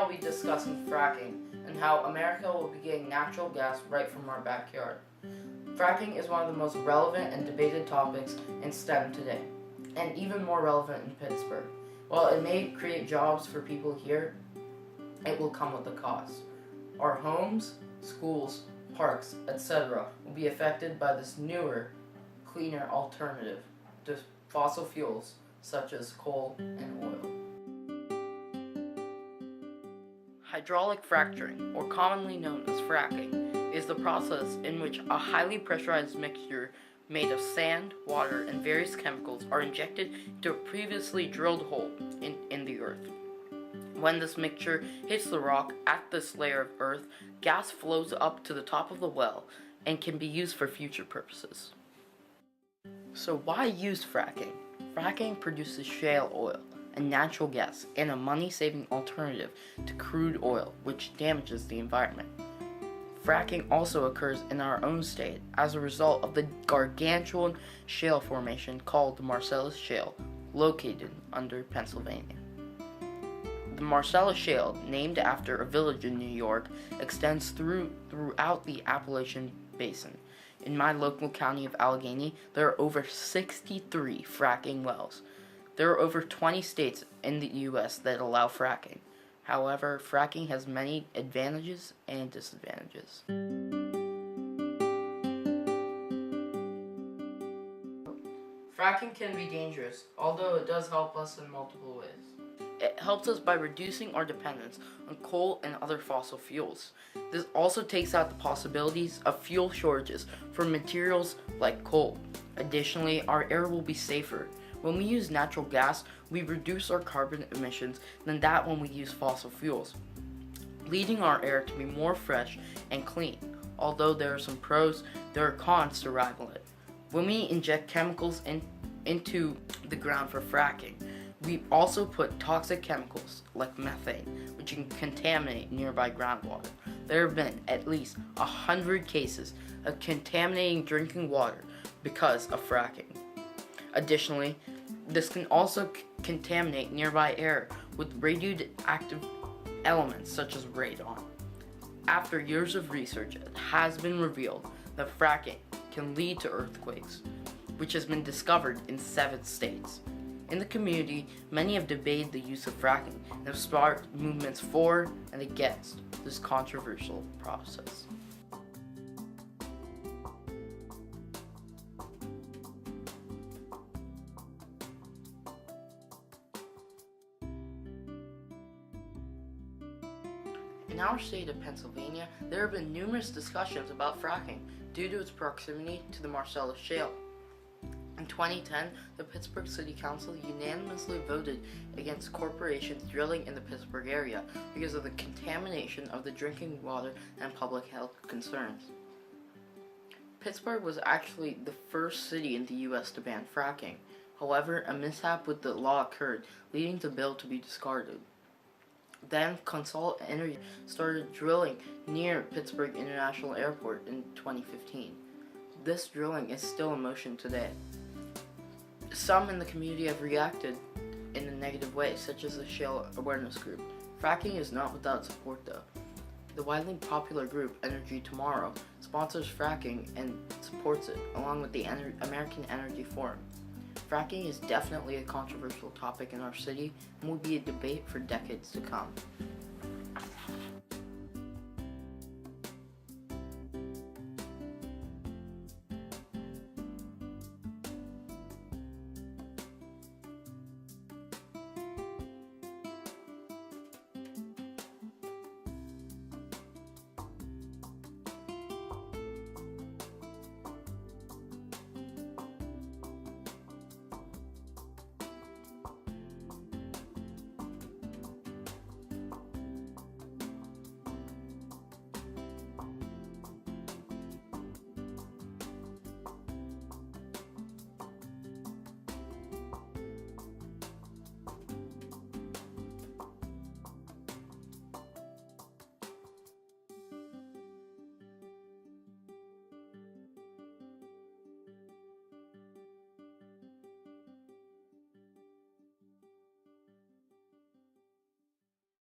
I'll be discussing fracking and how America will be getting natural gas right from our backyard. Fracking is one of the most relevant and debated topics in STEM today, and even more relevant in Pittsburgh. While it may create jobs for people here, it will come with a cost. Our homes, schools, parks, etc. will be affected by this newer, cleaner alternative to fossil fuels such as coal and oil. Hydraulic fracturing, or commonly known as fracking, is the process in which a highly pressurized mixture made of sand, water, and various chemicals are injected into a previously drilled hole in the earth. When this mixture hits the rock at this layer of earth, gas flows up to the top of the well and can be used for future purposes. So why use fracking? Fracking produces shale oil, a natural gas, and a money-saving alternative to crude oil, which damages the environment. Fracking also occurs in our own state as a result of the gargantuan shale formation called the Marcellus Shale, located under Pennsylvania. The Marcellus Shale, named after a village in New York, extends throughout the Appalachian Basin. In my local county of Allegheny, there are over 63 fracking wells. There are over 20 states in the U.S. that allow fracking. However, fracking has many advantages and disadvantages. Fracking can be dangerous, although it does help us in multiple ways. It helps us by reducing our dependence on coal and other fossil fuels. This also takes out the possibilities of fuel shortages for materials like coal. Additionally, our air will be safer. When we use natural gas, we reduce our carbon emissions than that when we use fossil fuels, leading our air to be more fresh and clean. Although there are some pros, there are cons to rival it. When we inject chemicals into the ground for fracking, we also put toxic chemicals like methane, which can contaminate nearby groundwater. There have been at least 100 cases of contaminating drinking water because of fracking. Additionally, this can also contaminate nearby air with radioactive elements such as radon. After years of research, it has been revealed that fracking can lead to earthquakes, which has been discovered in 7 states. In the community, many have debated the use of fracking and have sparked movements for and against this controversial process. In our state of Pennsylvania, there have been numerous discussions about fracking due to its proximity to the Marcellus Shale. In 2010, the Pittsburgh City Council unanimously voted against corporations drilling in the Pittsburgh area because of the contamination of the drinking water and public health concerns. Pittsburgh was actually the first city in the U.S. to ban fracking. However, a mishap with the law occurred, leading the bill to be discarded. Then, Consult Energy started drilling near Pittsburgh International Airport in 2015. This drilling is still in motion today. Some in the community have reacted in a negative way, such as the Shale Awareness Group. Fracking is not without support though. The widely popular group Energy Tomorrow sponsors fracking and supports it, along with the American Energy Forum. Fracking is definitely a controversial topic in our city and will be a debate for decades to come.